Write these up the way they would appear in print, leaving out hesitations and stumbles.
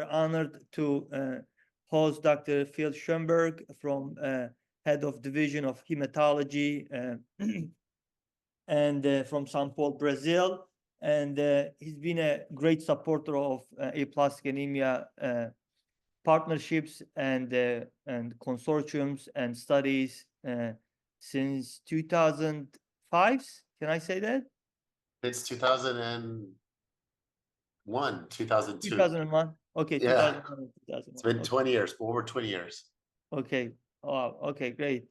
we're honored to host Dr. Phil Scheinberg from head of division of hematology and from São Paulo, Brazil. And he's been a great supporter of aplastic anemia partnerships and consortiums and studies since 2005. Can I say that? It's 2001, 2002. 2001. Okay, Yeah. 2001 and 2001. It's been Okay. 20 years, over 20 years. Okay. Oh, okay, great.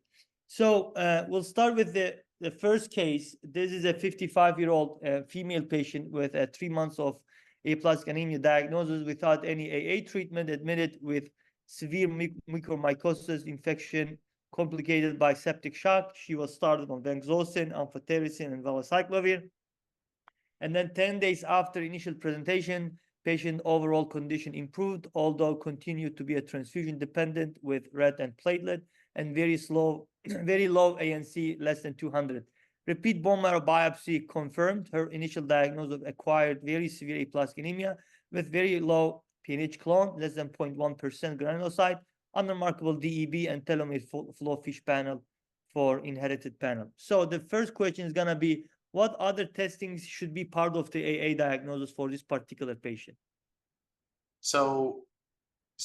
So we'll start with the first case. This is a 55-year-old female patient with 3 months of aplastic anemia diagnosis without any AA treatment, admitted with severe mucormycosis infection complicated by septic shock. She was started on vanxosin, amphotericin, and valacyclovir. And then 10 days after initial presentation, patient overall condition improved, although continued to be a transfusion dependent with red and platelet and very low ANC, less than 200. Repeat bone marrow biopsy confirmed her initial diagnosis of acquired very severe aplastic anemia with very low PNH clone, less than 0.1% granulocyte, unremarkable DEB and telomere flow fish panel for inherited panel. So the first question is gonna be, what other testings should be part of the AA diagnosis for this particular patient? So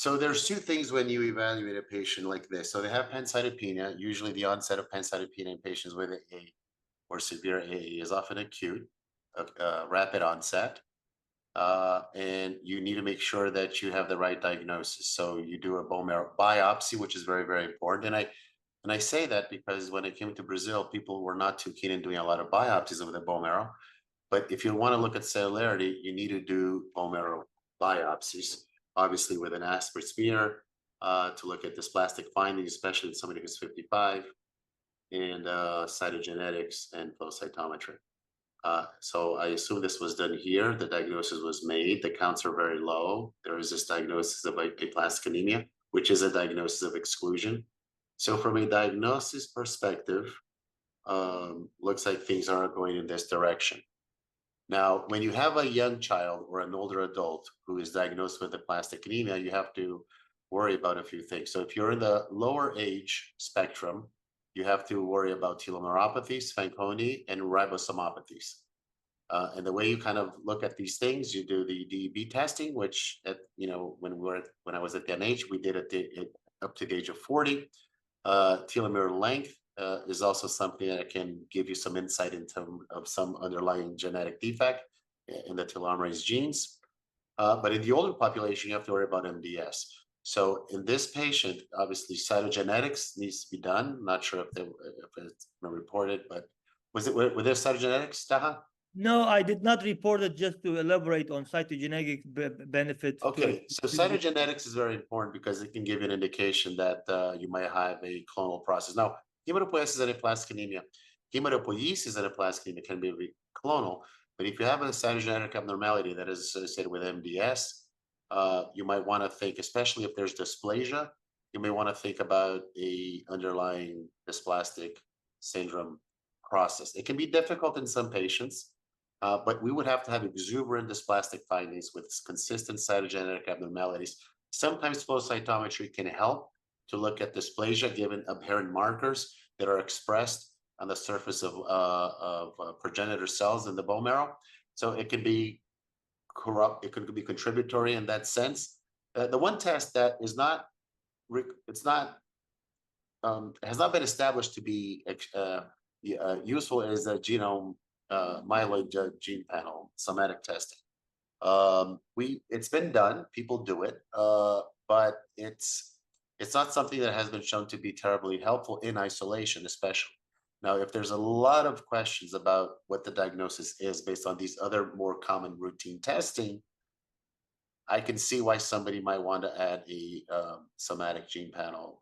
there's two things when you evaluate a patient like this. So they have pancytopenia. Usually the onset of pancytopenia in patients with AA or severe AA is often acute, rapid onset. And you need to make sure that you have the right diagnosis. So you do a bone marrow biopsy, which is very, very important. And I say that because when I came to Brazil, people were not too keen in doing a lot of biopsies of the bone marrow. But if you want to look at cellularity, you need to do bone marrow biopsies, obviously with an aspirate smear to look at dysplastic findings, especially in somebody who's 55, and cytogenetics and flow cytometry. So I assume this was done here. The diagnosis was made. The counts are very low. There is this diagnosis of aplastic anemia, which is a diagnosis of exclusion. So from a diagnosis perspective, looks like things aren't going in this direction. Now, when you have a young child or an older adult who is diagnosed with aplastic anemia, you have to worry about a few things. So if you're in the lower age spectrum, you have to worry about telomeropathies, Fanconi, and ribosomopathies. And the way you kind of look at these things, you do the DEB testing, which when I was at the NH, we did it up to the age of 40. Telomere length is also something that can give you some insight into of some underlying genetic defect in the telomerase genes. But in the older population, you have to worry about MDS. So in this patient, obviously cytogenetics needs to be done. Not sure if it's been reported, but were there cytogenetics, Taha? No, I did not report it, just to elaborate on cytogenetic benefit. Okay, so cytogenetics is very important because it can give you an indication that you might have a clonal process. Now, hematopoiesis and aplastic anemia. Hematopoiesis and aplastic anemia can be clonal, but if you have a cytogenetic abnormality that is associated with MDS, you might want to think, especially if there's dysplasia, you may want to think about the underlying dysplastic syndrome process. It can be difficult in some patients. But we would have to have exuberant dysplastic findings with consistent cytogenetic abnormalities. Sometimes flow cytometry can help to look at dysplasia given apparent markers that are expressed on the surface of progenitor cells in the bone marrow. So it can be corrupt, it could be contributory in that sense. The one test that is not, has not been established to be useful is a genome myeloid gene panel, somatic testing. It's been done, people do it, but it's not something that has been shown to be terribly helpful in isolation, especially. Now, if there's a lot of questions about what the diagnosis is based on these other more common routine testing, I can see why somebody might want to add a somatic gene panel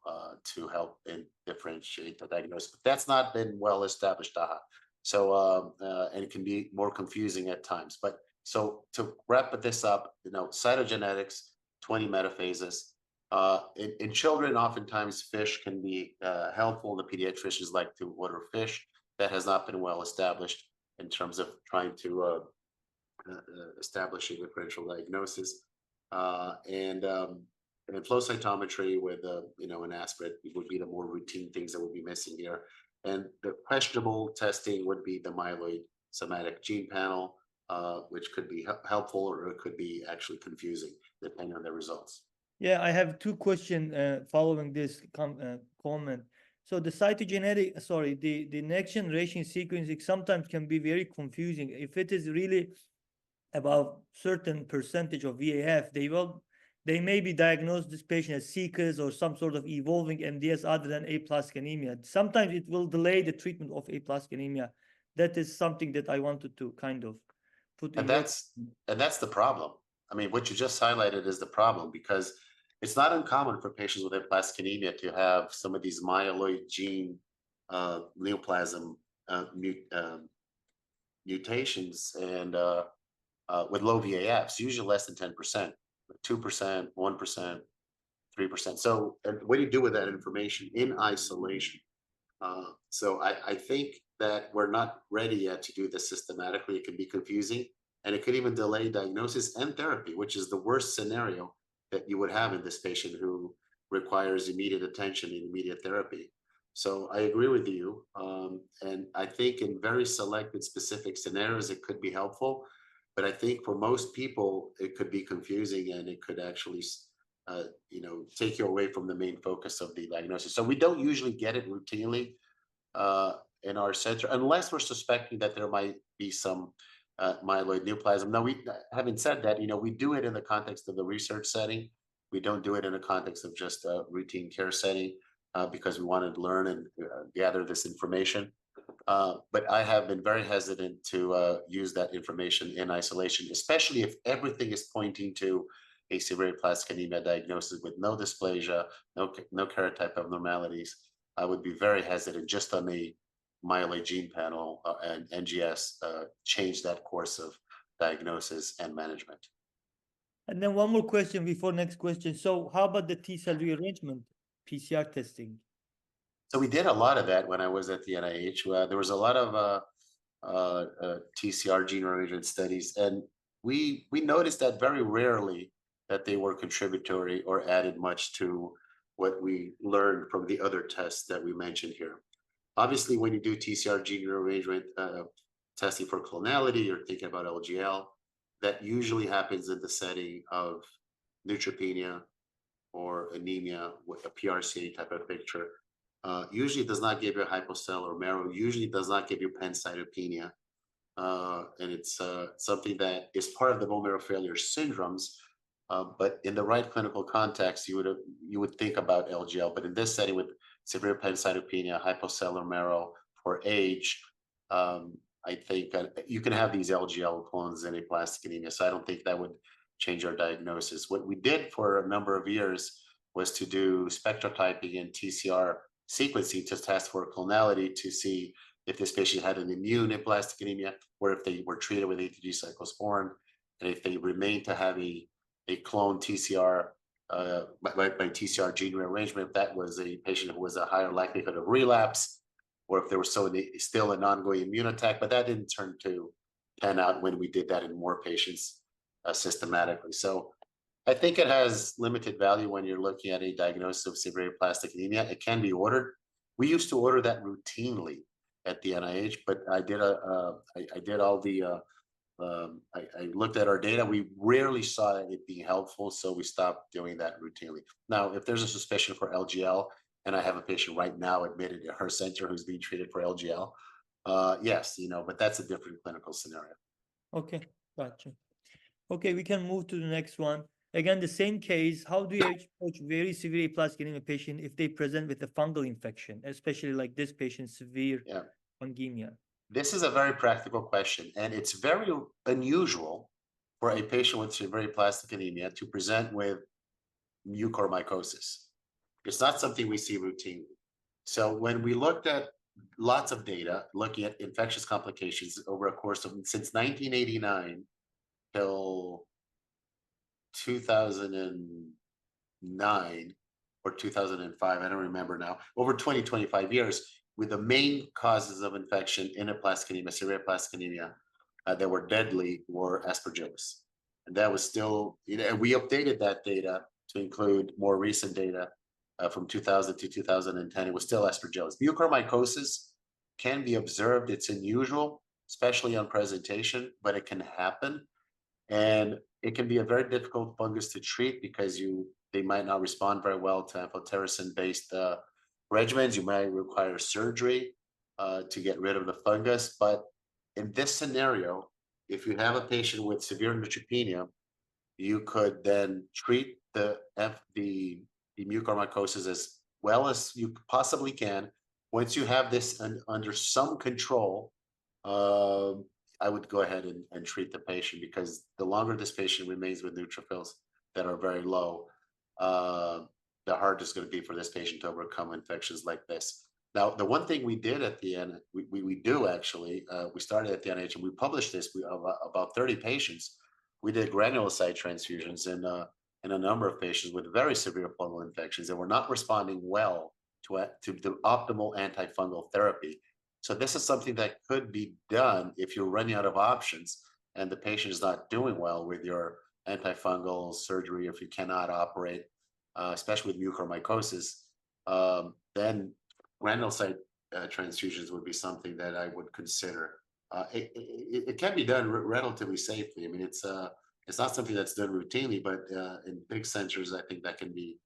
to help and differentiate the diagnosis. But that's not been well established, Taha. So, and it can be more confusing at times. But so to wrap this up, cytogenetics, 20 metaphases. In children, oftentimes fish can be helpful. The pediatricians like to order fish. That has not been well established in terms of trying to establish a differential diagnosis. And then flow cytometry with an aspirate would be the more routine things that would be missing here. And the questionable testing would be the myeloid somatic gene panel, which could be helpful or it could be actually confusing depending on the results. Yeah, I have two questions following this comment. So the cytogenetic, sorry, the next generation sequencing sometimes can be very confusing. If it is really about certain percentage of VAF, they may be diagnosed this patient as CCAS or some sort of evolving MDS other than aplastic anemia. Sometimes it will delay the treatment of aplastic anemia. That is something that I wanted to kind of put in And your. that's the problem. I mean, what you just highlighted is the problem because it's not uncommon for patients with aplastic anemia to have some of these myeloid gene neoplasm mutations and with low VAFs, usually less than 10%, 2%, 1%, 3%. So what do you do with that information in isolation? So I think that we're not ready yet to do this systematically. It can be confusing and it could even delay diagnosis and therapy, which is the worst scenario that you would have in this patient who requires immediate attention and immediate therapy. So I agree with you. And I think in very selected specific scenarios, it could be helpful. But I think for most people, it could be confusing and it could actually take you away from the main focus of the diagnosis. So we don't usually get it routinely in our center unless we're suspecting that there might be some myeloid neoplasm. Now, having said that, we do it in the context of the research setting. We don't do it in the context of just a routine care setting because we want to learn and gather this information. But I have been very hesitant to use that information in isolation, especially if everything is pointing to a severe aplastic anemia diagnosis with no dysplasia, no karyotype abnormalities. I would be very hesitant just on the myeloid gene panel and NGS change that course of diagnosis and management. And then one more question before next question. So how about the T cell rearrangement PCR testing? So we did a lot of that when I was at the NIH. There was a lot of TCR gene rearrangement studies, and we noticed that very rarely that they were contributory or added much to what we learned from the other tests that we mentioned here. Obviously, when you do TCR gene rearrangement testing for clonality, you're thinking about LGL. That usually happens in the setting of neutropenia or anemia with a PRCA type of picture. Usually does not give you a hypocellular marrow, usually does not give you pancytopenia. And it's something that is part of the bone marrow failure syndromes. But in the right clinical context, you would think about LGL. But in this setting with severe pancytopenia, hypocellular marrow for age, I think you can have these LGL clones in aplastic anemia. So I don't think that would change our diagnosis. What we did for a number of years was to do spectrotyping and TCR sequencing to test for clonality to see if this patient had an immune aplastic anemia or if they were treated with ATG cyclosporin, and if they remained to have a clone TCR by TCR gene rearrangement, if that was a patient who was a higher likelihood of relapse, or if there was still an ongoing immune attack. But that didn't turn to pan out when we did that in more patients systematically. So I think it has limited value when you're looking at a diagnosis of severe aplastic anemia. It can be ordered. We used to order that routinely at the NIH, but I looked at our data. We rarely saw it being helpful, so we stopped doing that routinely. Now, if there's a suspicion for LGL, and I have a patient right now admitted at her center who's being treated for LGL, yes, but that's a different clinical scenario. Okay, gotcha. Okay, we can move to the next one. Again, the same case. How do you approach very severe aplastic anemia patient if they present with a fungal infection, especially like this patient, severe fungemia? This is a very practical question, and it's very unusual for a patient with severe aplastic anemia to present with mucormycosis. It's not something we see routinely. So when we looked at lots of data, looking at infectious complications over a course of since 1989 till 2009 or 2005, I don't remember now, over 25 years, with the main causes of infection in aplastic anemia, severe aplastic anemia, that were deadly were Aspergillus. And that was still, and we updated that data to include more recent data from 2000 to 2010. It was still aspergillus. Mucormycosis can be observed. It's unusual, especially on presentation, but it can happen. And it can be a very difficult fungus to treat because they might not respond very well to amphotericin-based regimens. You might require surgery to get rid of the fungus. But in this scenario, if you have a patient with severe neutropenia, you could then treat the mucormycosis as well as you possibly can. Once you have this under some control, uh, I would go ahead and treat the patient, because the longer this patient remains with neutrophils that are very low, the harder it's going to be for this patient to overcome infections like this. Now, the one thing we did at the end, we do actually, we started at the NIH and we published this. About 30 patients. We did granulocyte transfusions in a number of patients with very severe fungal infections that were not responding well to the optimal antifungal therapy. So this is something that could be done if you're running out of options and the patient is not doing well with your antifungal surgery. If you cannot operate, especially with mucormycosis, then granulocyte transfusions would be something that I would consider. It can be done relatively safely. I mean, it's not something that's done routinely, but in big centers, I think that can be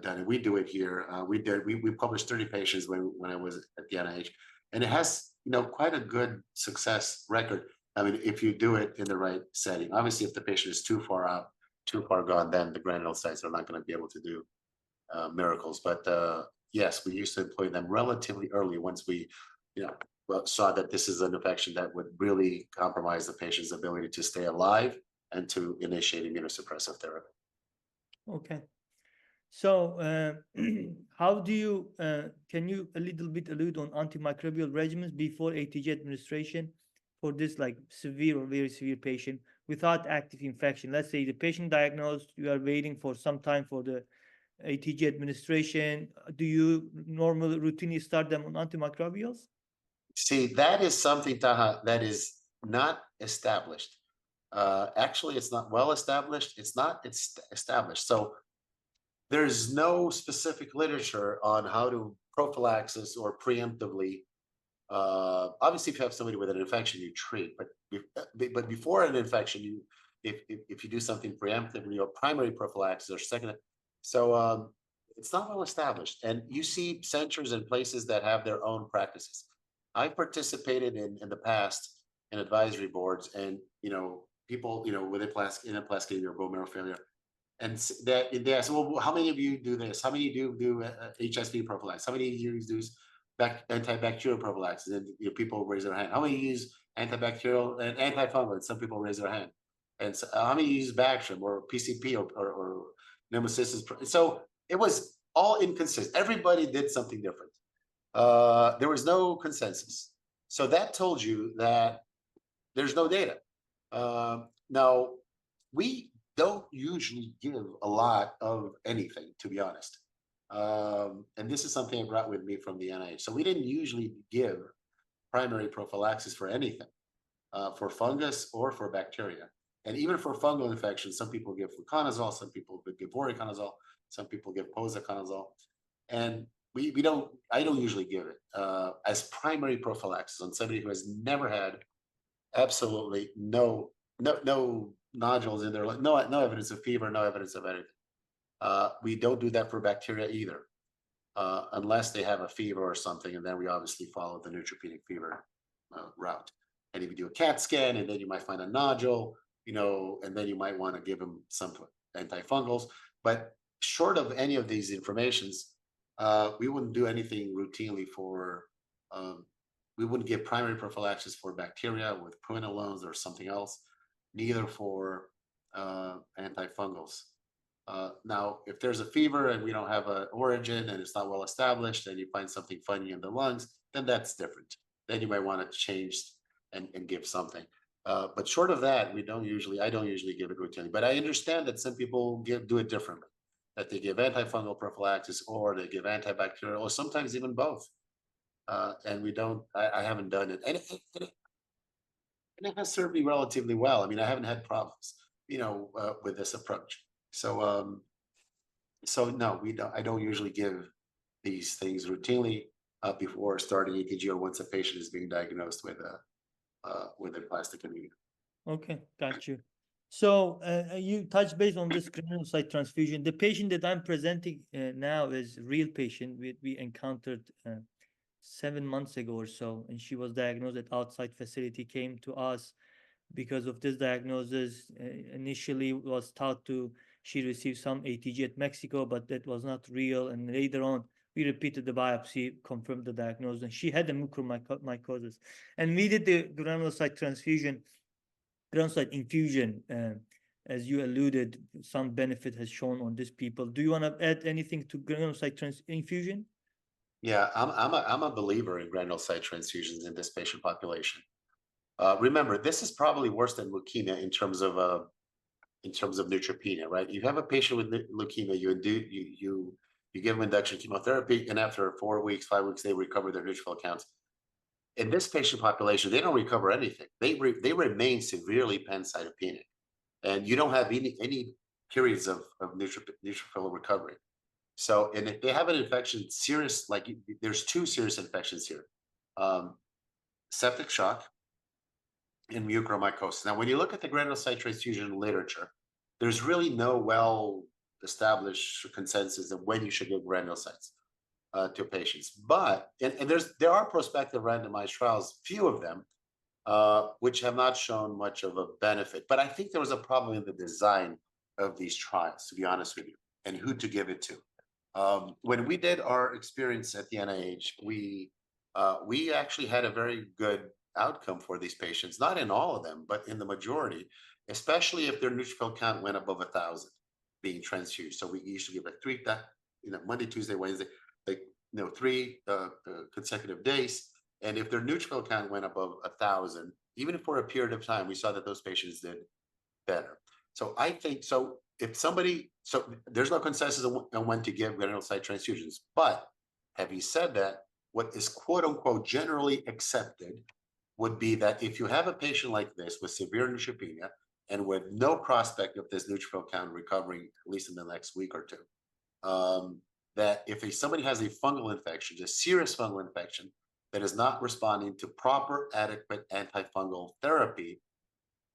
done. And we do it here. We published 30 patients when I was at the NIH, and it has quite a good success record. I mean, if you do it in the right setting. Obviously, if the patient is too far out, too far gone, then the granulocytes are not going to be able to do miracles. But yes, we used to employ them relatively early once we, saw that this is an infection that would really compromise the patient's ability to stay alive and to initiate immunosuppressive therapy. Okay. So, how do you, can you a little bit allude on antimicrobial regimens before ATG administration for this like severe or very severe patient without active infection? Let's say the patient diagnosed, you are waiting for some time for the ATG administration. Do you normally routinely start them on antimicrobials? See, that is something, Taha, that is not established. Actually, it's not well established. It's established. So there's no specific literature on how to prophylaxis or preemptively. Obviously, if you have somebody with an infection, you treat. But before an infection, if you do something preemptively or primary prophylaxis or second, so it's not well established. And you see centers and places that have their own practices. I've participated in the past in advisory boards, and people with aplastic anemia or bone marrow failure, and that they ask, well, how many of you do this? How many do HSV prophylaxis? How many of you do antibacterial prophylaxis? And people raise their hand. How many use antibacterial and antifungal? And some people raise their hand. And so, how many use Bactrim or PCP or pneumocystis? So it was all inconsistent. Everybody did something different. There was no consensus. So that told you that there's no data. Now, we don't usually give a lot of anything, to be honest. And this is something I brought with me from the NIH. So we didn't usually give primary prophylaxis for anything, for fungus or for bacteria. And even for fungal infections, some people give fluconazole, some people give voriconazole, some people give posaconazole. And I don't usually give it as primary prophylaxis on somebody who has never had absolutely no nodules in their life, no evidence of fever, no evidence of anything. We don't do that for bacteria either, unless they have a fever or something, and then we obviously follow the neutropenic fever route. And if you do a CAT scan, and then you might find a nodule, and then you might want to give them some antifungals. But short of any of these informations, we wouldn't do anything routinely for. We wouldn't give primary prophylaxis for bacteria with quinolones or something else, neither for antifungals. Now, if there's a fever and we don't have an origin and it's not well established, and you find something funny in the lungs, then that's different. Then you might want to change and give something. But short of that, I don't usually give it routinely. But I understand that some people do it differently, that they give antifungal prophylaxis or they give antibacterial, or sometimes even both. And I haven't done it. And it has served me relatively well. I mean, I haven't had problems. with this approach. So no, we don't. I don't usually give these things routinely before starting EKG or once a patient is being diagnosed with a plastic anemia. Okay, got you. So you touch base on this granulocyte transfusion. The patient that I'm presenting now is a real patient we encountered 7 months ago or so, and she was diagnosed at outside facility, came to us because of this diagnosis. Initially was thought to she received some ATG at Mexico, but that was not real. And later on, we repeated the biopsy, confirmed the diagnosis, and she had a mucormycosis. And we did the granulocyte transfusion, granulocyte infusion. As you alluded, some benefit has shown on these people. Do you want to add anything to granulocyte infusion? Yeah, I'm a believer in granulocyte transfusions in this patient population. Remember, this is probably worse than leukemia in terms of neutropenia, right? You have a patient with leukemia, you give them induction chemotherapy, and after 4 weeks, 5 weeks, they recover their neutrophil counts. In this patient population, they don't recover anything. They remain severely pancytopenic, and you don't have any periods of neutrophil recovery. So, and if they have an infection, serious, there's two serious infections here: septic shock and mucormycosis. Now, when you look at the granulocyte transfusion literature, there's really no well-established consensus of when you should give granulocytes to patients. But and there are prospective randomized trials, few of them, which have not shown much of a benefit. But I think there was a problem in the design of these trials, to be honest with you, and who to give it to. When we did our experience at the NIH, we actually had a very good outcome for these patients, not in all of them, but in the majority, especially if their neutrophil count went above 1,000 being transfused. So we used to give like three, Monday, Tuesday, Wednesday, 3 consecutive days. And if their neutrophil count went above 1,000, even for a period of time, we saw that those patients did better. So I think, so there's no consensus on when to give granulocyte transfusions. But having said that, what is quote unquote generally accepted would be that if you have a patient like this with severe neutropenia and with no prospect of this neutrophil count recovering, at least in the next week or two, that if somebody has a fungal infection, a serious fungal infection that is not responding to proper, adequate antifungal therapy,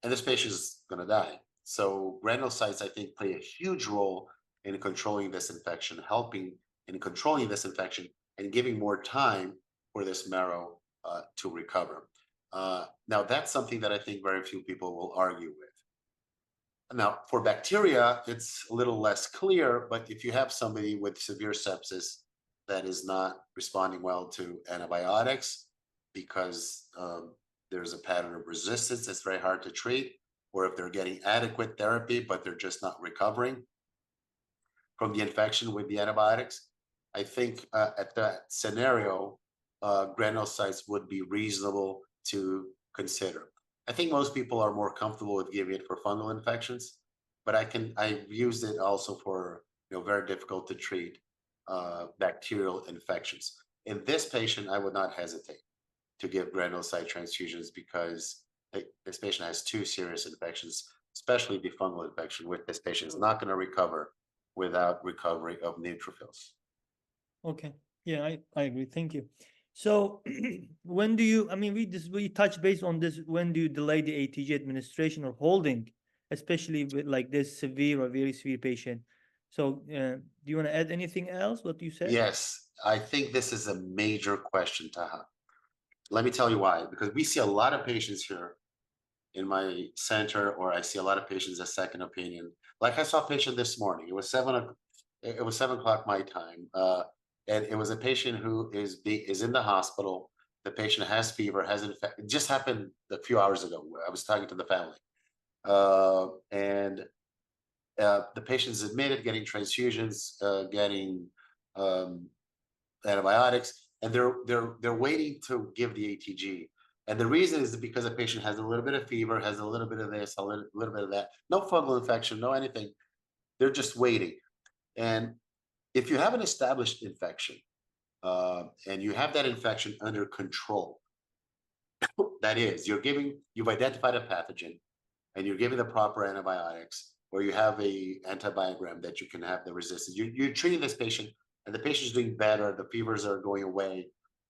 and this patient is going to die. So granulocytes, I think, play a huge role in controlling this infection, helping in controlling this infection and giving more time for this marrow to recover. Now, that's something that I think very few people will argue with. Now, for bacteria, it's a little less clear, but if you have somebody with severe sepsis that is not responding well to antibiotics because there's a pattern of resistance that's very hard to treat, or if they're getting adequate therapy, but they're just not recovering from the infection with the antibiotics, I think at that scenario, granulocytes would be reasonable to consider. I think most people are more comfortable with giving it for fungal infections, but I've used it also for very difficult to treat bacterial infections. In this patient, I would not hesitate to give granulocyte transfusions because this patient has two serious infections, especially the fungal infection, which this patient is not going to recover without recovery of neutrophils. Okay. Yeah, I agree. Thank you. So when do you, I mean, we touch base on this, when do you delay the ATG administration or holding, especially with like this severe or very severe patient? So do you want to add anything else, what you said? Yes, I think this is a major question, Taha. Let me tell you why, because we see a lot of patients here in my center, or I see a lot of patients at second opinion. Like I saw a patient this morning, it was 7 o'clock my time. And it was a patient who is in the hospital. The patient has fever, it just happened a few hours ago. I was talking to the family. And the patient is admitted, getting transfusions, getting antibiotics, and they're waiting to give the ATG. And the reason is because the patient has a little bit of fever, has a little bit of this, a little bit of that, no fungal infection, no anything. They're just waiting. And if you have an established infection and you have that infection under control, that is, you've identified a pathogen and you're giving the proper antibiotics, or you have a antibiogram that you can have the resistance, you're treating this patient, and the patient's doing better, the fevers are going away,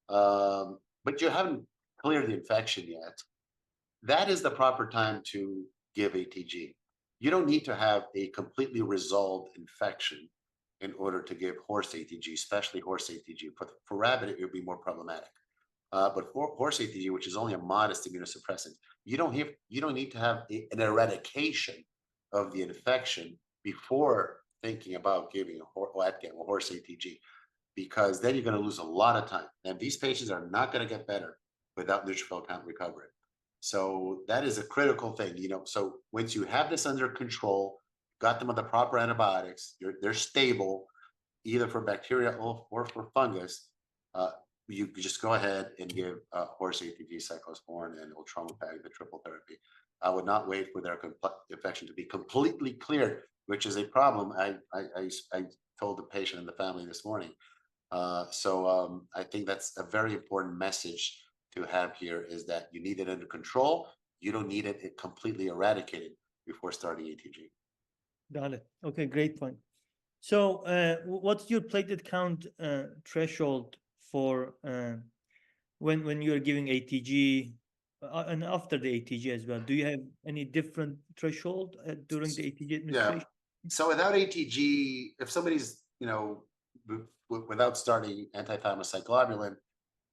but you haven't cleared the infection yet. That is the proper time to give ATG. You don't need to have a completely resolved infection in order to give horse ATG, especially horse ATG. For rabbit, it would be more problematic. But for horse ATG, which is only a modest immunosuppressant, you don't need to have an eradication of the infection before thinking about giving a horse ATG, because then you're going to lose a lot of time. And these patients are not going to get better without neutrophil count recovery. So that is a critical thing, So once you have this under control, got them on the proper antibiotics, they're stable, either for bacteria or for fungus, you just go ahead and give horse ATG, cyclosporin, and ultramopag, the triple therapy. I would not wait for their infection to be completely cleared, which is a problem. I told the patient and the family this morning. So I think that's a very important message to have here, is that you need it under control. You don't need it completely eradicated before starting ATG. Got it. Okay, great point. So what's your platelet count threshold for when you're giving ATG and after the ATG as well? Do you have any different threshold during the ATG administration? Yeah. So without ATG, if somebody's, without starting antithymocyte globulin,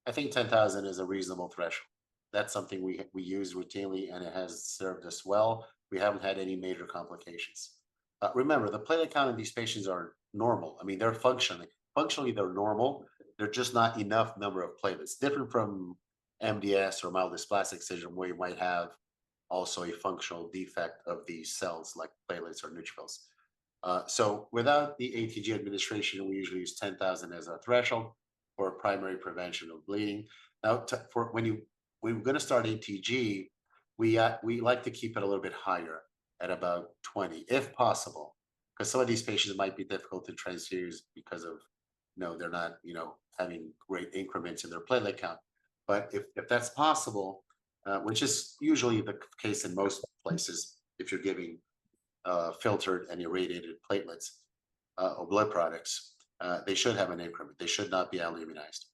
I think 10,000 is a reasonable threshold. That's something we use routinely, and it has served us well. We haven't had any major complications. Remember, the platelet count in these patients are normal. I mean, they're functionally they're normal. They're just not enough number of platelets. Different from MDS or myelodysplastic syndrome, where you might have also a functional defect of these cells like platelets or neutrophils. So without the ATG administration, we usually use 10,000 as our threshold for primary prevention of bleeding. Now, when we're going to start ATG, we like to keep it a little bit higher at about 20, if possible, because some of these patients might be difficult to transfuse because of, they're not, having great increments in their platelet count. But if that's possible, which is usually the case in most places, if you're giving filtered and irradiated platelets or blood products, they should have an increment. They should not be aluminized.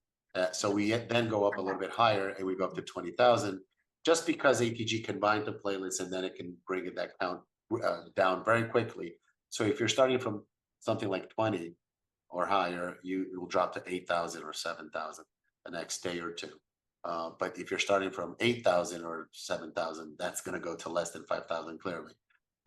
So we then go up a little bit higher, and we go up to 20,000, just because ATG can bind to platelets, and then it can bring that count down very quickly. So if you're starting from something like 20 or higher, you will drop to 8,000 or 7,000 the next day or two. But if you're starting from 8,000 or 7,000, that's going to go to less than 5,000 clearly.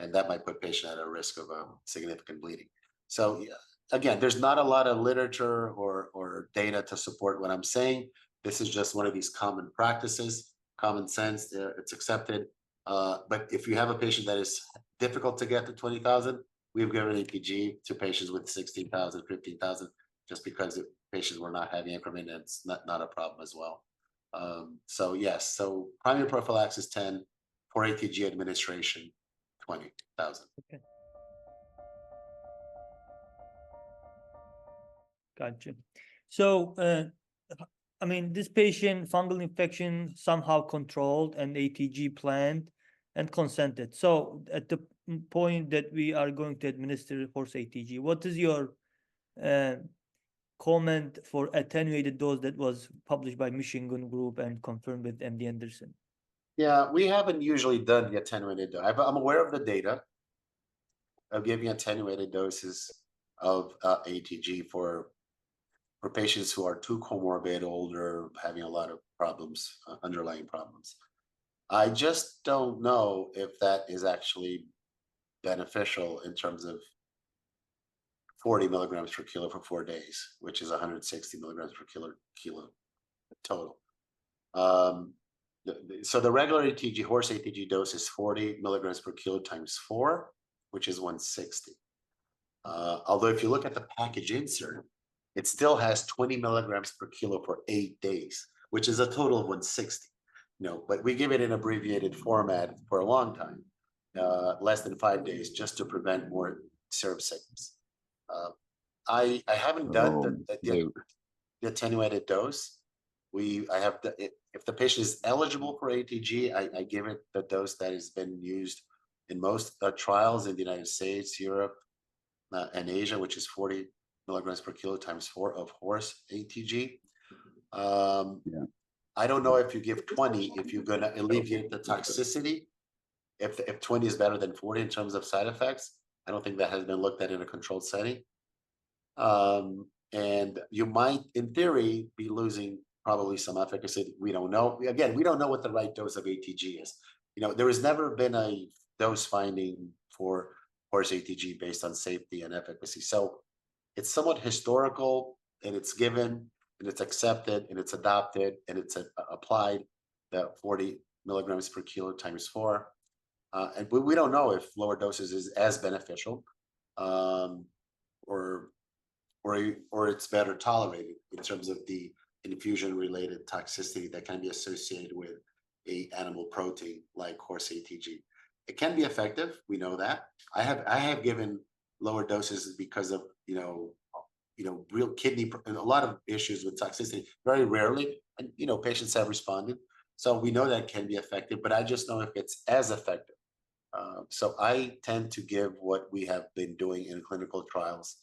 And that might put patient at a risk of significant bleeding. So again, there's not a lot of literature or data to support what I'm saying. This is just one of these common practices, common sense, it's accepted. But if you have a patient that is difficult to get to 20,000, we've given ATG to patients with 16,000, 15,000, just because the patients were not having increment, and it's not a problem as well. So yes, so primary prophylaxis 10, for ATG administration 20,000. Okay. Gotcha. So, I mean, this patient, fungal infection somehow controlled and ATG planned and consented. So at the point that we are going to administer horse ATG, what is your comment for attenuated dose that was published by Michigan Group and confirmed with MD Anderson? Yeah, we haven't usually done the attenuated dose. I'm aware of the data of giving attenuated doses of ATG for patients who are too comorbid, older, having a lot of problems, underlying problems. I just don't know if that is actually beneficial in terms of 40 milligrams per kilo for 4 days, which is 160 milligrams per kilo total. So the regular ATG, horse ATG dose is 40 milligrams per kilo times 4, which is 160. Although if you look at the package insert, it still has 20 milligrams per kilo for 8 days, which is a total of 160. But we give it in abbreviated format for a long time, less than 5 days, just to prevent more serum sickness. I haven't done the attenuated dose. If the patient is eligible for ATG, I give it the dose that has been used in most trials in the United States, Europe, and Asia, which is 40 milligrams per kilo times 4 of horse ATG. Yeah. I don't know if you give 20, if you're going to alleviate the toxicity, if 20 is better than 40 in terms of side effects. I don't think that has been looked at in a controlled setting. And you might, in theory, be losing probably some efficacy. We don't know. Again, we don't know what the right dose of ATG is. There has never been a dose finding for horse ATG based on safety and efficacy. So it's somewhat historical, and it's given, and it's accepted, and it's adopted, and it's applied, the 40 milligrams per kilo times 4. And we don't know if lower doses is as beneficial, or it's better tolerated in terms of the infusion-related toxicity that can be associated with a animal protein like horse ATG. It can be effective. We know that. I have given lower doses because of real kidney and a lot of issues with toxicity. Very rarely, and patients have responded. So we know that can be effective, but I just know if it's as effective. So I tend to give what we have been doing in clinical trials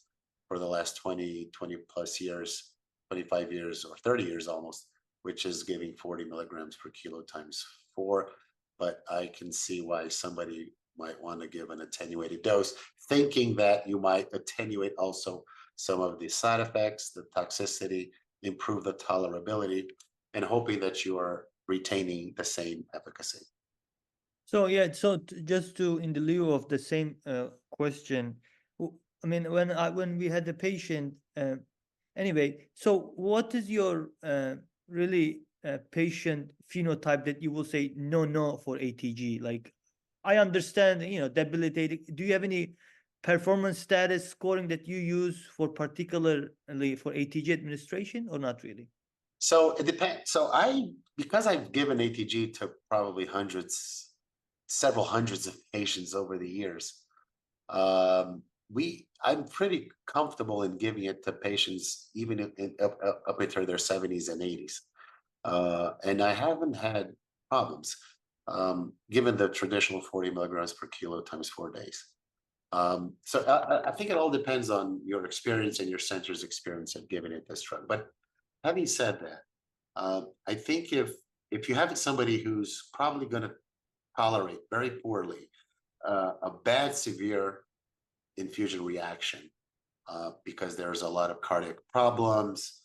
for the last 20 plus years, 25 years or 30 years almost, which is giving 40 milligrams per kilo times 4. But I can see why somebody might want to give an attenuated dose, thinking that you might attenuate also some of the side effects, the toxicity, improve the tolerability, and hoping that you are retaining the same efficacy. So yeah, so just to, in the lieu of the same question, I mean, when we had the patient, anyway, so what is your really patient phenotype that you will say no for ATG? Like, I understand, debilitating. Do you have any performance status scoring that you use for particularly for ATG administration, or not really? So it depends. So because I've given ATG to probably several hundreds of patients over the years, I'm pretty comfortable in giving it to patients even up into their 70s and 80s, and I haven't had problems, given the traditional 40 milligrams per kilo times 4 days. So I think it all depends on your experience and your center's experience of giving it this drug. But having said that, I think if you have somebody who's probably going to tolerate very poorly a bad severe infusion reaction, because there's a lot of cardiac problems,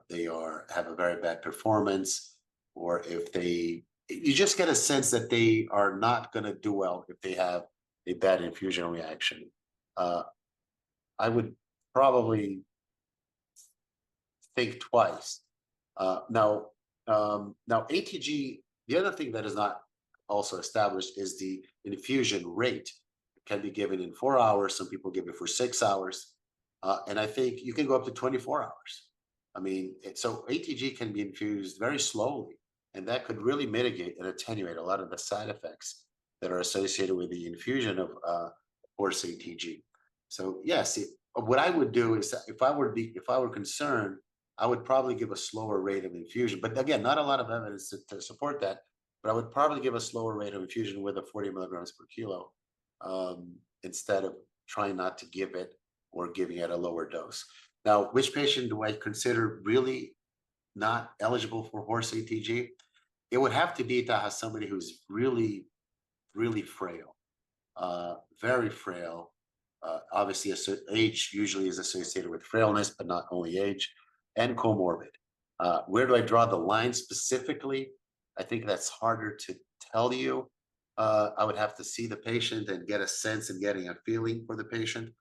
they have a very bad performance, or you just get a sense that they are not going to do well if they have a bad infusion reaction. I would probably think twice. Now ATG, the other thing that is not also established is the infusion rate. It can be given in 4 hours. Some people give it for 6 hours. And I think you can go up to 24 hours. I mean, so ATG can be infused very slowly, and that could really mitigate and attenuate a lot of the side effects that are associated with the infusion of horse ATG. So yes, what I would do is, if I were concerned, I would probably give a slower rate of infusion. But again, not a lot of evidence to support that. But I would probably give a slower rate of infusion with a 40 milligrams per kilo, instead of trying not to give it or giving it a lower dose. Now, which patient do I consider really not eligible for horse ATG? It would have to be Taha, somebody who's really, really frail, very frail. Obviously, age usually is associated with frailness, but not only age, and comorbid. Where do I draw the line specifically? I think that's harder to tell you. I would have to see the patient and get a sense and getting a feeling for the patient.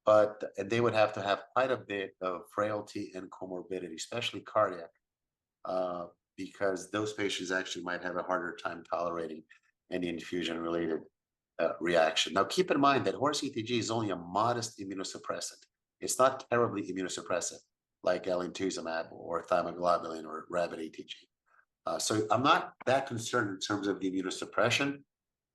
But they would have to have quite a bit of frailty and comorbidity, especially cardiac, because those patients actually might have a harder time tolerating any infusion-related reaction. Now, keep in mind that horse ETG is only a modest immunosuppressant. It's not terribly immunosuppressive like alemtuzumab or thymoglobulin or rabbit ATG. So I'm not that concerned in terms of the immunosuppression,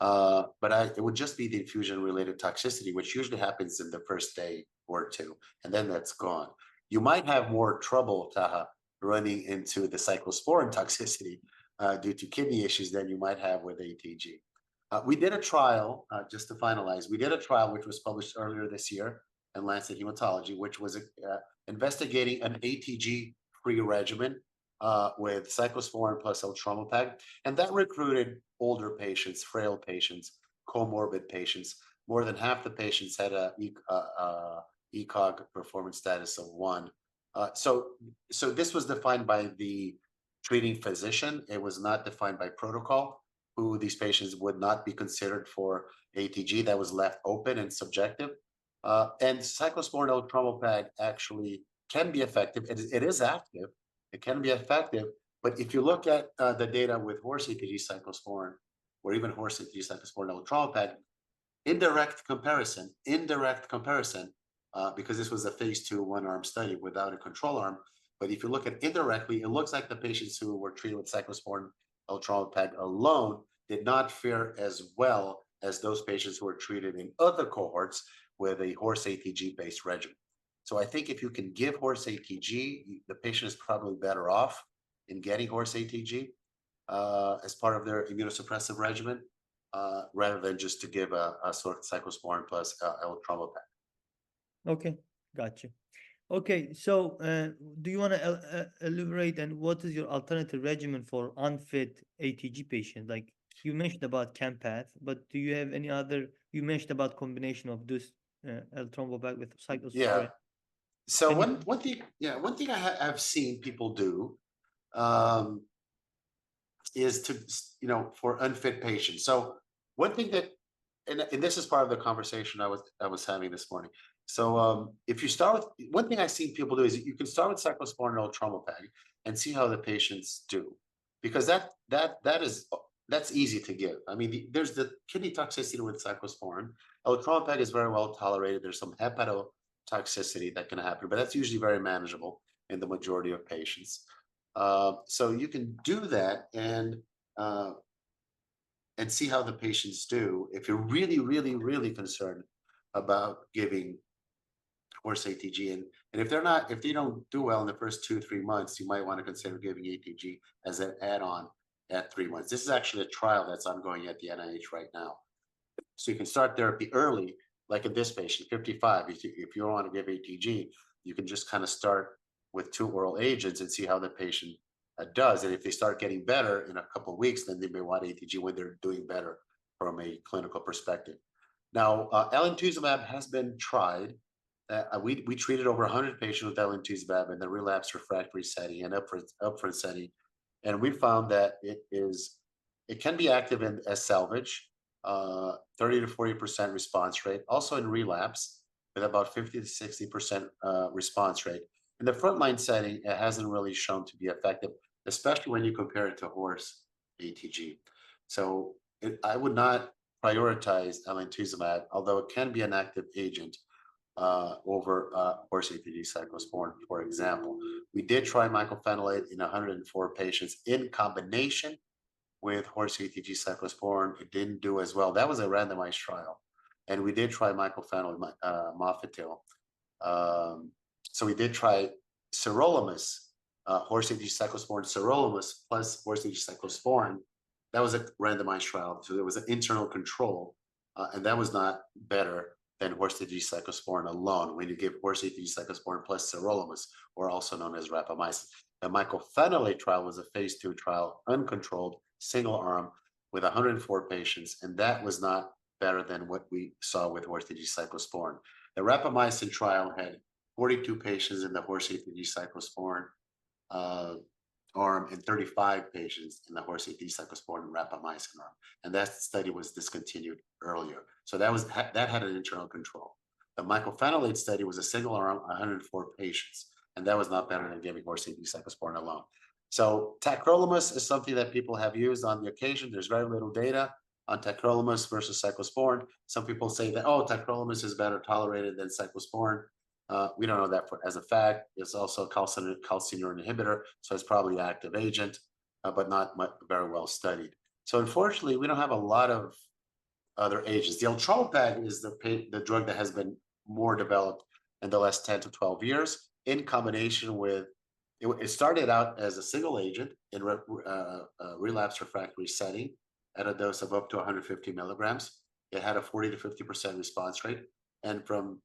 but it would just be the infusion-related toxicity, which usually happens in the first day or two, and then that's gone. You might have more trouble, Taha, running into the cyclosporin toxicity due to kidney issues than you might have with ATG. We did a trial, just to finalize, we did a trial which was published earlier this year in Lancet Hematology, which was investigating an ATG-free regimen with cyclosporin plus eltrombopag, and that recruited older patients, frail patients, comorbid patients. More than half the patients had a ECOG performance status of 1. So this was defined by the treating physician. It was not defined by protocol, who these patients would not be considered for ATG. That was left open and subjective. And cyclosporin eltrombopag actually can be effective. It is active. It can be effective. But if you look at the data with horse ATG cyclosporin, or even horse ATG cyclosporin eltrombopag, indirect comparison, because this was a phase 2 one-arm study without a control arm. But if you look at indirectly, it looks like the patients who were treated with cyclosporin eltrombopag alone did not fare as well as those patients who were treated in other cohorts with a horse ATG based regimen. So I think if you can give horse ATG, the patient is probably better off in getting horse ATG as part of their immunosuppressive regimen, rather than just to give a sort of cyclosporin plus eltrombopag. Okay, gotcha. Okay, so do you want to elaborate on what is your alternative regimen for unfit ATG patients? Like you mentioned about Campath, but do you have any other? You mentioned about combination of this eltrombopag with cyclosporin. Yeah. So Any- one thing I've seen people do is to, for unfit patients. So one thing that, and this is part of the conversation I was having this morning. So if you start with, one thing I've seen people do is you can start with cyclosporin eltrombopag and see how the patients do, because that's easy to give. I mean, there's the kidney toxicity with cyclosporin. Eltrombopag is very well tolerated. There's some hepatotoxicity that can happen, but that's usually very manageable in the majority of patients. So you can do that and see how the patients do. If you're really, really, really concerned about giving horse ATG, and if they don't do well in the first 2-3 months, you might want to consider giving ATG as an add-on at 3 months. This is actually a trial that's ongoing at the NIH right now. So you can start therapy early, like in this patient, 55. If you don't want to give ATG, you can just kind of start with 2 oral agents and see how the patient does. And if they start getting better in a couple of weeks, then they may want ATG when they're doing better from a clinical perspective. Now, alemtuzumab has been tried. We treated over 100 patients with alemtuzumab in the relapse refractory setting and upfront setting, and we found that it can be active as salvage, 30 to 40% response rate, also in relapse with about 50 to 60% response rate. In the frontline setting, it hasn't really shown to be effective, especially when you compare it to horse ATG. So I would not prioritize alemtuzumab, although it can be an active agent over horse ATG cyclosporin, for example. We did try mycophenolate in 104 patients in combination with horse ATG cyclosporin. It didn't do as well. That was a randomized trial. And we did try mycophenolate, Mofetil. So we did try sirolimus, horse ATG cyclosporin sirolimus plus horse ATG cyclosporin. That was a randomized trial. So there was an internal control, and that was not better than horse ATG cyclosporin alone when you give horse ATG cyclosporin plus sirolimus, or also known as rapamycin. The mycophenolate trial was a phase 2 trial, uncontrolled, single arm with 104 patients, and that was not better than what we saw with horse ATG cyclosporin. The rapamycin trial had 42 patients in the horse ATG cyclosporin arm and 35 patients in the horse ATG cyclosporin and rapamycin arm, and that study was discontinued earlier. So that had an internal control. The mycophenolate study was a single arm, 104 patients, and that was not better than giving horse ATG cyclosporin alone. So tacrolimus is something that people have used on the occasion. There's very little data on tacrolimus versus cyclosporin. Some people say that, oh, tacrolimus is better tolerated than cyclosporin. We don't know that as a fact. It's also a calcineurin inhibitor, so it's probably an active agent, but not very well studied. So unfortunately, we don't have a lot of other agents. The eltrombopag is the drug that has been more developed in the last 10 to 12 years in combination with, it started out as a single agent in relapse refractory setting, at a dose of up to 150 milligrams. It had a 40 to 50% response rate. And from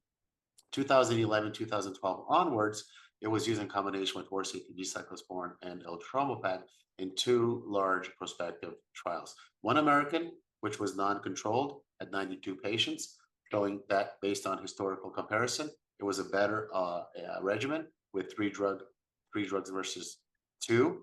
2011, 2012 onwards, it was used in combination with horse ATG, cyclosporin, and eltrombopag in 2 large prospective trials. One American, which was non-controlled at 92 patients, showing that based on historical comparison, it was a better regimen with 3 drugs versus 2.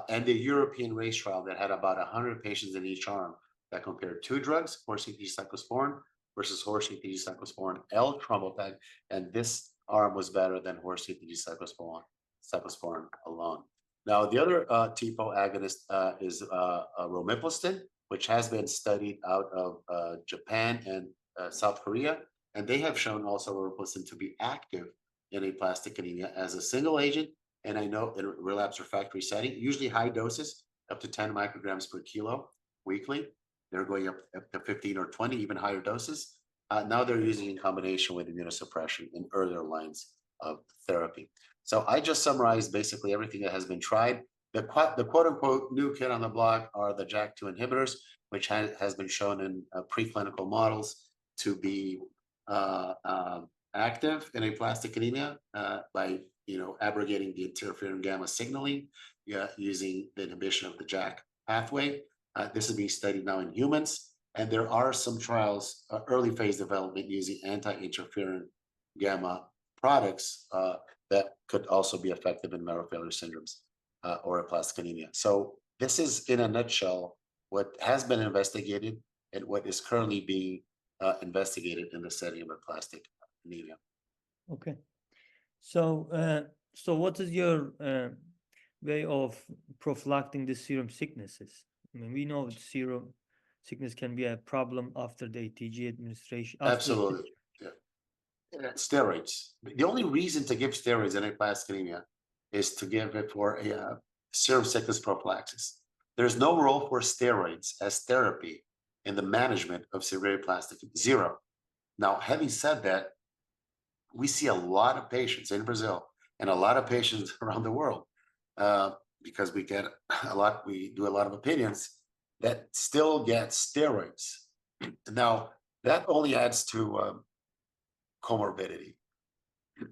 And the European race trial that had about 100 patients in each arm that compared 2 drugs, horse ATG, cyclosporin versus horse ATG, cyclosporin, eltrombopag, and this arm was better than horse ATG, cyclosporin alone. Now, the other TPO agonist is romiplastin, which has been studied out of Japan and South Korea, and they have shown also romiplastin to be active in aplastic anemia as a single agent, and I know in a relapse refractory setting, usually high doses, up to 10 micrograms per kilo weekly. They're going up to 15 or 20, even higher doses. Now they're using in combination with immunosuppression in earlier lines of therapy. So I just summarized basically everything that has been tried. The quote unquote new kid on the block are the JAK2 inhibitors, which has been shown in preclinical models to be active in aplastic anemia by abrogating the interferon gamma signaling using the inhibition of the JAK pathway. This is being studied now in humans, and there are some trials, early phase development using anti-interferon gamma products that could also be effective in marrow failure syndromes or aplastic anemia. So this is, in a nutshell, what has been investigated and what is currently being investigated in the setting of aplastic anemia. Okay. So, so what is your way of prophylacting the serum sicknesses? I mean, we know serum sickness can be a problem after the ATG administration. Absolutely. Yeah. Steroids. The only reason to give steroids in aplastic anemia is to give it for a serum sickness prophylaxis. There's no role for steroids as therapy in the management of severe aplastic, 0. Now, having said that, we see a lot of patients in Brazil and a lot of patients around the world because we do a lot of opinions that still get steroids. Now, that only adds to comorbidity.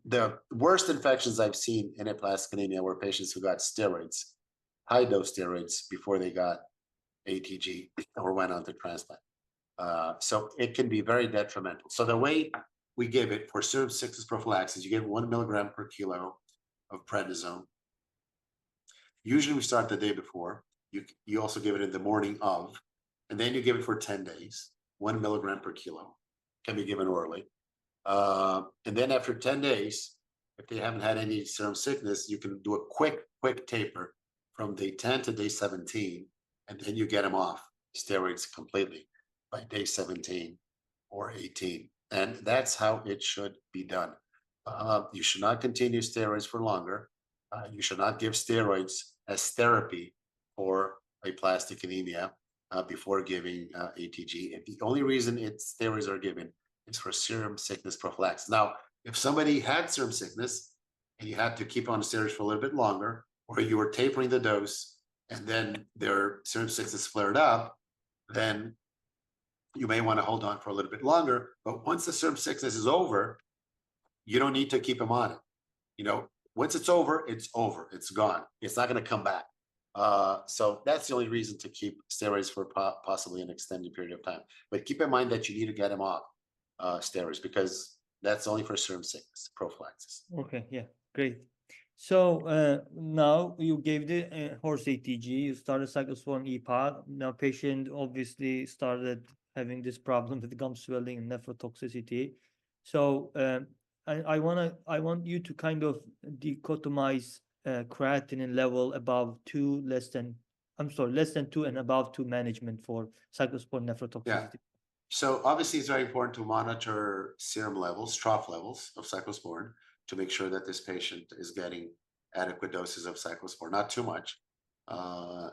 The worst infections I've seen in aplastic anemia were patients who got steroids, high dose steroids, before they got ATG or went on to transplant. So it can be very detrimental. So the way we give it for serum sickness prophylaxis, you give 1 milligram per kilo of prednisone. Usually we start the day before. You also give it in the morning of, and then you give it for 10 days, 1 milligram per kilo. Can be given orally. And then after 10 days, if they haven't had any serum sickness, you can do a quick taper from day 10 to day 17, and then you get them off steroids completely by day 17 or 18. And that's how it should be done. You should not continue steroids for longer. You should not give steroids as therapy for aplastic anemia before giving ATG. And the only reason steroids are given is for serum sickness prophylaxis. Now, if somebody had serum sickness and you had to keep on steroids for a little bit longer, or you were tapering the dose and then their serum sickness flared up, then you may want to hold on for a little bit longer. But once the serum sickness is over, you don't need to keep them on it. Once it's over, it's over. It's gone. It's not going to come back. So that's the only reason to keep steroids for possibly an extended period of time. But keep in mind that you need to get them off steroids because that's only for serum sickness prophylaxis. Okay, yeah, great. So now you gave the horse ATG, you started cyclosporin EPA. Now patient obviously started having this problem with gum swelling and nephrotoxicity. So I want you to kind of dichotomize creatinine level above 2, less than 2 and above 2 management for cyclosporin nephrotoxicity. Yeah. So obviously it's very important to monitor serum levels, trough levels of cyclosporin to make sure that this patient is getting adequate doses of cyclosporin, not too much.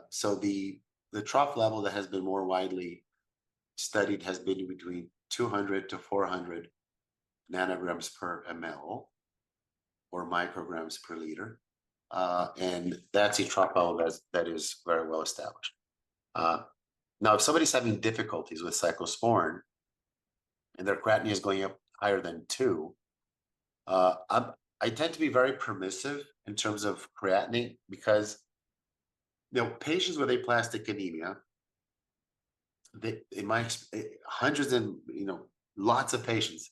So the trough level that has been more widely studied has been between 200 to 400 nanograms per ml or micrograms per liter. And that's a trough level that is very well established. Now, if somebody's having difficulties with cyclosporin and their creatinine is going up higher than 2, I tend to be very permissive in terms of creatinine because patients with aplastic anemia, hundreds and lots of patients,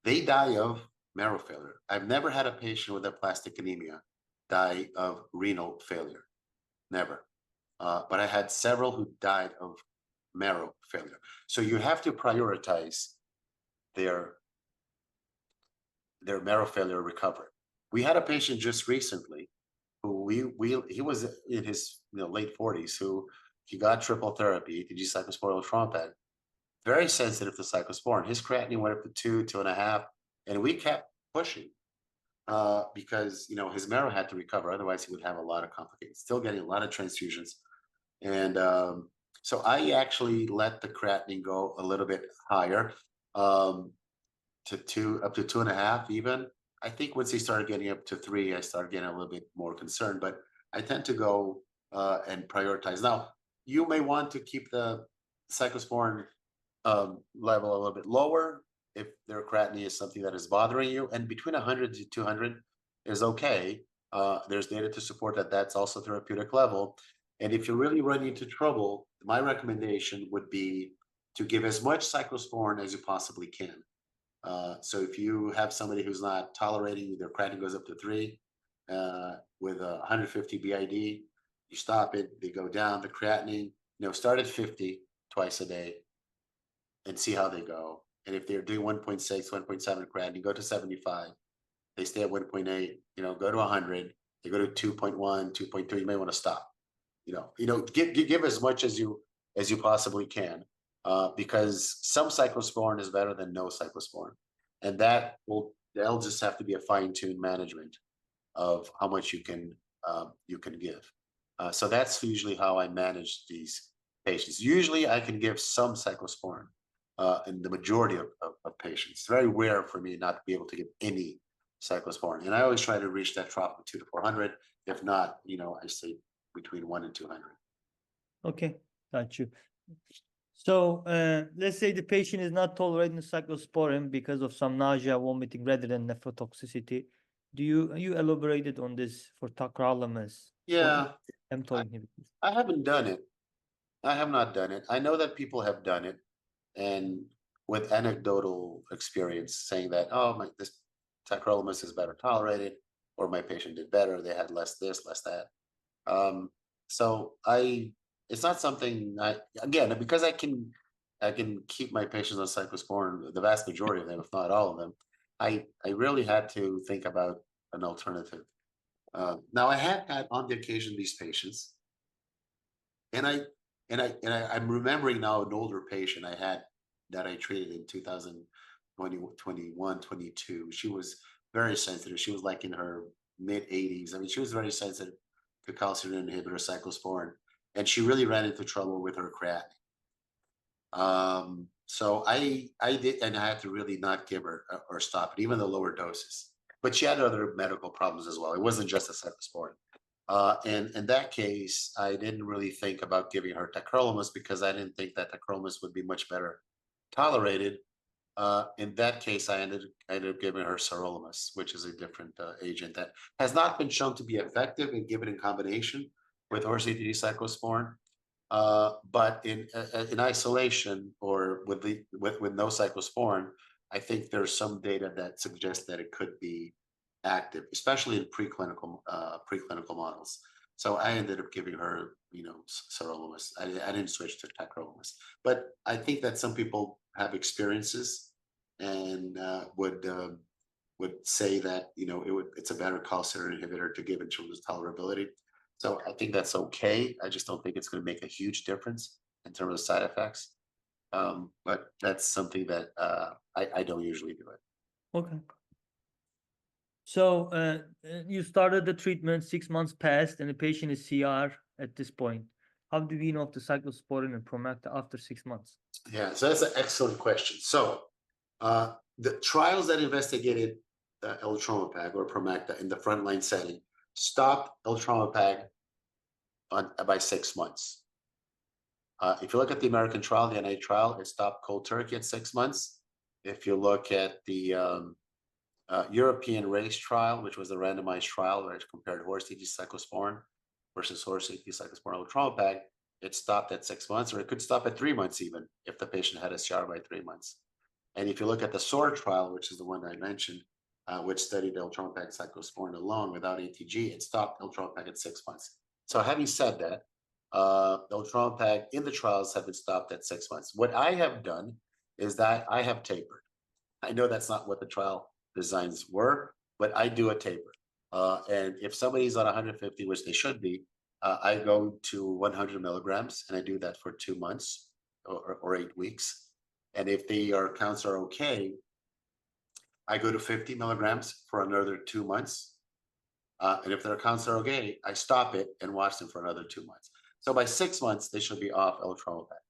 they die of marrow failure. I've never had a patient with aplastic anemia die of renal failure, never. But I had several who died of marrow failure. So you have to prioritize their marrow failure recovery. We had a patient just recently who he was in his late 40s who he got triple therapy, ATG, cyclosporin, trompad, very sensitive to cyclosporin. His creatinine went up to 2.5, and we kept pushing because his marrow had to recover. Otherwise, he would have a lot of complications. Still getting a lot of transfusions, and so I actually let the creatinine go a little bit higher, to 2, up to 2.5 even. I think once he started getting up to 3, I started getting a little bit more concerned, but I tend to go and prioritize. Now, you may want to keep the cyclosporin level a little bit lower if their creatinine is something that is bothering you, and between 100 to 200 is okay. There's data to support that that's also therapeutic level. And if you're really running into trouble, my recommendation would be to give as much cyclosporin as you possibly can. So if you have somebody who's not tolerating, their creatinine goes up to 3 with 150 BID, you stop it, they go down. The creatinine, start at 50 twice a day and see how they go. And if they're doing 1.6, 1.7 creatinine, go to 75. They stay at 1.8, go to 100. They go to 2.1, 2.3. You may want to stop. Give as much as you possibly can. Because some cyclosporin is better than no cyclosporin, and that'll just have to be a fine-tuned management of how much you can give. So that's usually how I manage these patients. Usually, I can give some cyclosporin in the majority of patients. It's very rare for me not to be able to give any cyclosporin, and I always try to reach that trough of 2 to 400. If not, I say between 1 and 200. Okay, got you. So let's say the patient is not tolerating cyclosporin because of some nausea, vomiting, rather than nephrotoxicity. Do you elaborated on this for tacrolimus? Yeah, mTOR inhibitors. I haven't done it. I have not done it. I know that people have done it, and with anecdotal experience saying that, oh, this tacrolimus is better tolerated, or my patient did better, they had less this, less that. So it's not something again, because I can keep my patients on cyclosporin, the vast majority of them, if not all of them. I really had to think about an alternative. Now I have had on the occasion these patients, and I'm remembering now an older patient I had that I treated in 2021, 22. She was very sensitive. She was like in her mid 80s. I mean, she was very sensitive to calcineurin inhibitor, cyclosporin, and she really ran into trouble with her creatinine. So I did, and I had to really not give her or stop it, even the lower doses. But she had other medical problems as well. It wasn't just a cyclosporin. And in that case, I didn't really think about giving her tacrolimus because I didn't think that tacrolimus would be much better tolerated. In that case, I ended up giving her sirolimus, which is a different agent that has not been shown to be effective and given in combination with ORCTD cyclosporin. But in isolation or with no cyclosporin, I think there's some data that suggests that it could be active, especially in preclinical models. So I ended up giving her, sirolimus. I didn't switch to tacrolimus, but I think that some people have experiences and would say that it's a better calcineurin inhibitor to give in terms of tolerability. So I think that's okay. I just don't think it's going to make a huge difference in terms of side effects. But that's something that I don't usually do it. Okay. So you started the treatment, 6 months passed, and the patient is CR at this point. How do we know if the cyclosporin and Promacta after 6 months? Yeah, so that's an excellent question. So the trials that investigated eltrombopag or Promacta in the frontline setting stopped eltrombopag by 6 months. If you look at the American trial, the NA trial, it stopped cold turkey at 6 months. If you look at the European race trial, which was a randomized trial where it compared horse AT cyclosporin versus horse AT cyclosporin ultramapag, it stopped at 6 months, or it could stop at 3 months even if the patient had a CR by 3 months. And if you look at the SOAR trial, which is the one I mentioned, which studied ultramapag cyclosporin alone without ATG, it stopped ultramapag at 6 months. So having said that, ultramapag in the trials have been stopped at 6 months. What I have done is that I have tapered. I know that's not what the trial designs were, but I do a taper. And if somebody's on 150, which they should be, I go to 100 milligrams, and I do that for 2 months or 8 weeks. And if their counts are okay, I go to 50 milligrams for another 2 months. And if their counts are okay, I stop it and watch them for another 2 months. So by 6 months, they should be off ultramapag.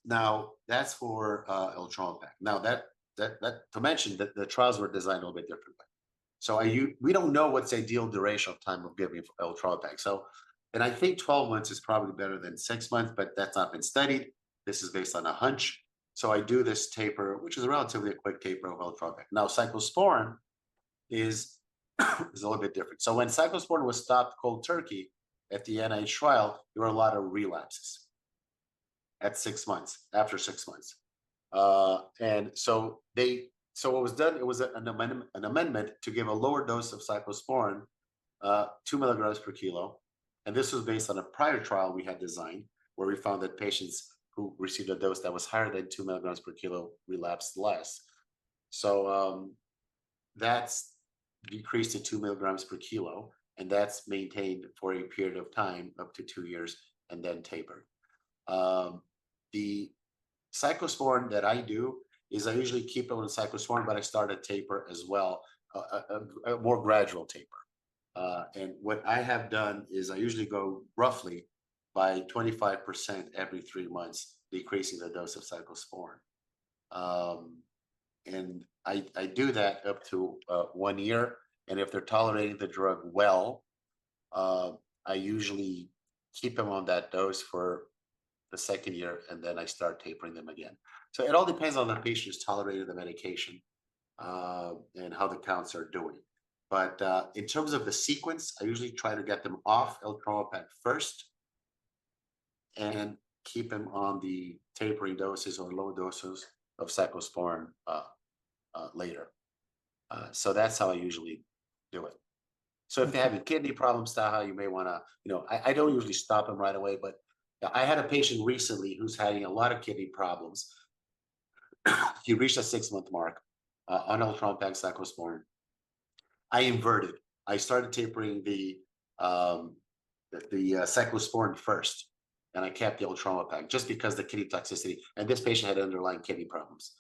Now that's for ultramapag. Now that to mention that the trials were designed a little bit differently. So we don't know what's the ideal duration of time of giving ultramapag. So, and I think 12 months is probably better than 6 months, but that's not been studied. This is based on a hunch. So I do this taper, which is a relatively quick taper of ultramapag. Now cyclosporin is a little bit different. So when cyclosporin was stopped cold turkey at the NIH trial, there were a lot of relapses at 6 months, after 6 months. And so what was done, it was an amendment to give a lower dose of cyclosporin, 2 milligrams per kilo. And this was based on a prior trial we had designed, where we found that patients who received a dose that was higher than 2 milligrams per kilo relapsed less. So that's decreased to 2 milligrams per kilo, and that's maintained for a period of time up to 2 years and then tapered. The cyclosporin that I do is I usually keep it on cyclosporin, but I start a taper as well, a more gradual taper. And what I have done is I usually go roughly by 25% every 3 months, decreasing the dose of cyclosporin. And I do that up to 1 year. And if they're tolerating the drug well, I usually keep them on that dose for the second year, and then I start tapering them again. So it all depends on the patient's tolerating the medication and how the counts are doing. But in terms of the sequence, I usually try to get them off ultramapag first and keep them on the tapering doses or low doses of cyclosporin later. So that's how I usually do it. So if they have kidney problems, Taha, you may want to, I don't usually stop them right away, but I had a patient recently who's having a lot of kidney problems. He reached a 6-month mark on ultramapag cyclosporin. I inverted. I started tapering the cyclosporin first, and I kept the ultramapag just because the kidney toxicity. And this patient had underlying kidney problems.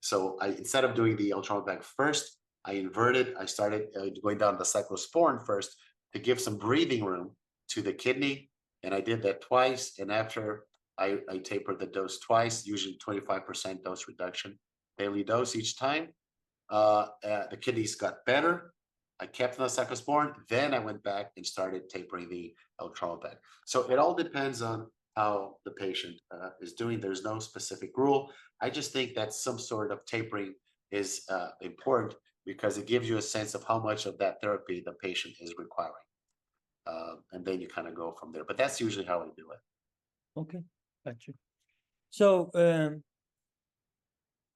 So instead of doing the ultramapag first, I inverted. I started going down the cyclosporin first to give some breathing room to the kidney. And I did that twice. And after I tapered the dose twice, usually 25% dose reduction, daily dose each time, the kidneys got better. I kept on the cyclosporin. Then I went back and started tapering the ultramapag. So it all depends on how the patient is doing. There's no specific rule. I just think that some sort of tapering is important because it gives you a sense of how much of that therapy the patient is requiring. And then you kind of go from there. But that's usually how I do it. Okay, gotcha. So,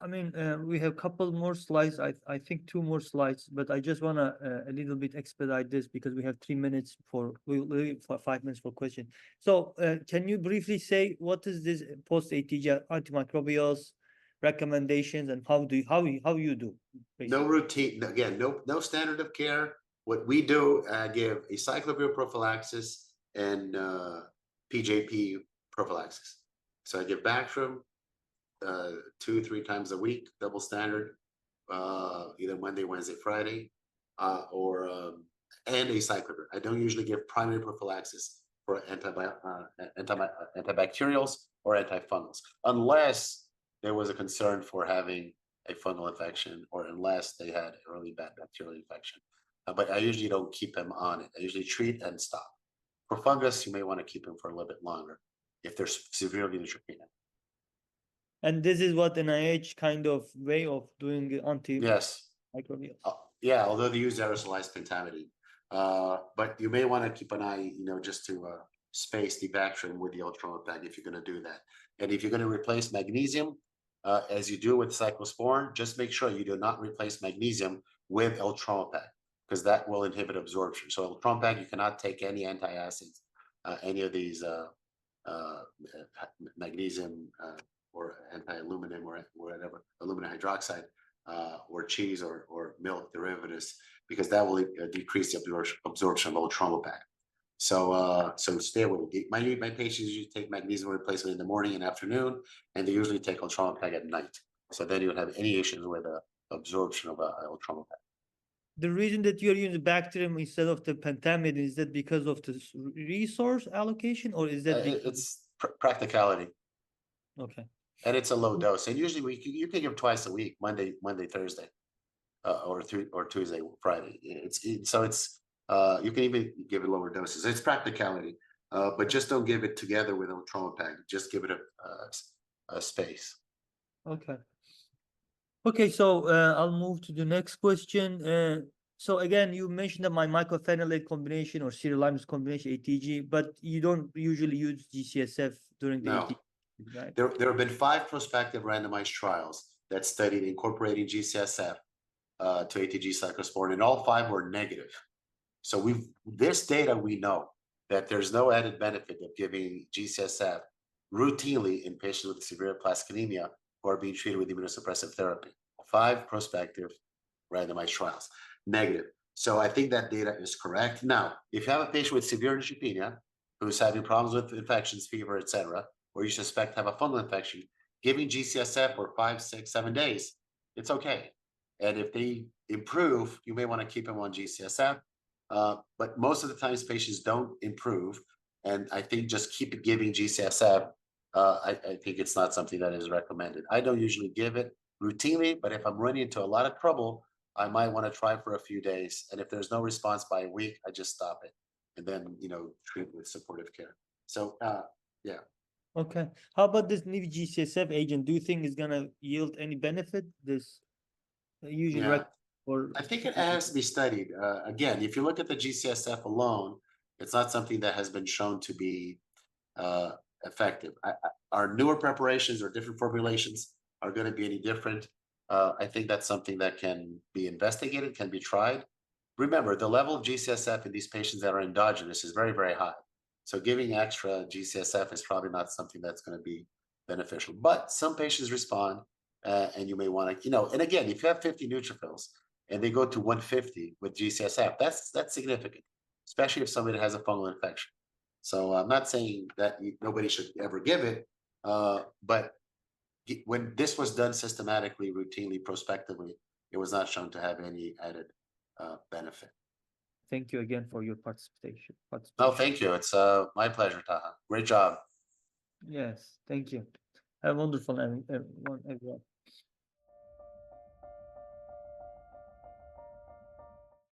I mean, we have a couple more slides. I think 2 more slides, but I just want to a little bit expedite this because we have 3 minutes we'll leave for 5 minutes for question. So, can you briefly say what is this post-ATG antimicrobials recommendations and how you do? Basically? No routine, again, no standard of care. What we do, give acyclovir prophylaxis and PJP prophylaxis. So I give Bactrim 2-3 times a week, double standard, either Monday, Wednesday, Friday, and acyclovir. I don't usually give primary prophylaxis for antibacterials or antifungals, unless there was a concern for having a fungal infection or unless they had early bad bacterial infection. But I usually don't keep them on it. I usually treat and stop For fungus, you may want to keep them for a little bit longer if they're severely neutropenic. And this is what NIH kind of way of doing Yes. antimicrobials. Yeah, although they use aerosolized pentamidine. But you may want to keep an eye, just to space the Bactrim with the ultramopac if you're going to do that. And if you're going to replace magnesium, as you do with cyclosporin, just make sure you do not replace magnesium with ultramopac, because that will inhibit absorption. So ultramopac, you cannot take any antacids, any of these magnesium or anti-aluminum or whatever, aluminum hydroxide, or cheese or milk derivatives, because that will decrease the absorption of ultramopac. So stay away. My patients usually take magnesium replacement in the morning and afternoon, and they usually take ultramopac at night. So then you would have any issues with absorption of ultramopac. The reason that you're using Bactrim instead of the pentamidine, is that because of the resource allocation, or is that because... It's practicality. Okay. And it's a low dose, and usually you can give twice a week, Monday, Thursday, or Tuesday, Friday. So you can even give it lower doses. It's practicality, but just don't give it together with ultramopac. Just give it a space. Okay. Okay, so I'll move to the next question. So again, you mentioned that my mycophenolate combination or sirolimus combination, ATG, but you don't usually use GCSF during the No. ATG, right? There have been 5 prospective randomized trials that studied incorporating GCSF to ATG cyclosporin, and all 5 were negative. So this data, we know that there's no added benefit of giving GCSF routinely in patients with severe aplastic anemia who are being treated with immunosuppressive therapy. 5 prospective randomized trials, negative. So I think that data is correct. Now, if you have a patient with severe neutropenia who's having problems with infections, fever, etc., or you suspect have a fungal infection, giving GCSF for 5, 6, 7 days, it's okay. And if they improve, you may want to keep them on GCSF. But most of the times patients don't improve. And I think just keep giving GCSF. I think it's not something that is recommended. I don't usually give it routinely, but if I'm running into a lot of trouble, I might want to try for a few days. And if there's no response by a week, I just stop it. And then, treat with supportive care. So, yeah. Okay. How about this new GCSF agent? Do you think is gonna yield any benefit? This usually Yeah. or I think it has to be studied. Again, if you look at the GCSF alone, it's not something that has been shown to be effective. Our newer preparations or different formulations are going to be any different. I think that's something that can be investigated, can be tried. Remember, the level of GCSF in these patients that are endogenous is very, very high. So giving extra GCSF is probably not something that's going to be beneficial. But some patients respond, and you may want to, and again, if you have 50 neutrophils and they go to 150 with GCSF, that's significant, especially if somebody has a fungal infection. So I'm not saying that nobody should ever give it, but when this was done systematically, routinely, prospectively, it was not shown to have any added benefit. Thank you again for your participation. No, thank you. It's my pleasure, Taha. Great job. Yes, thank you. Have a wonderful everyone.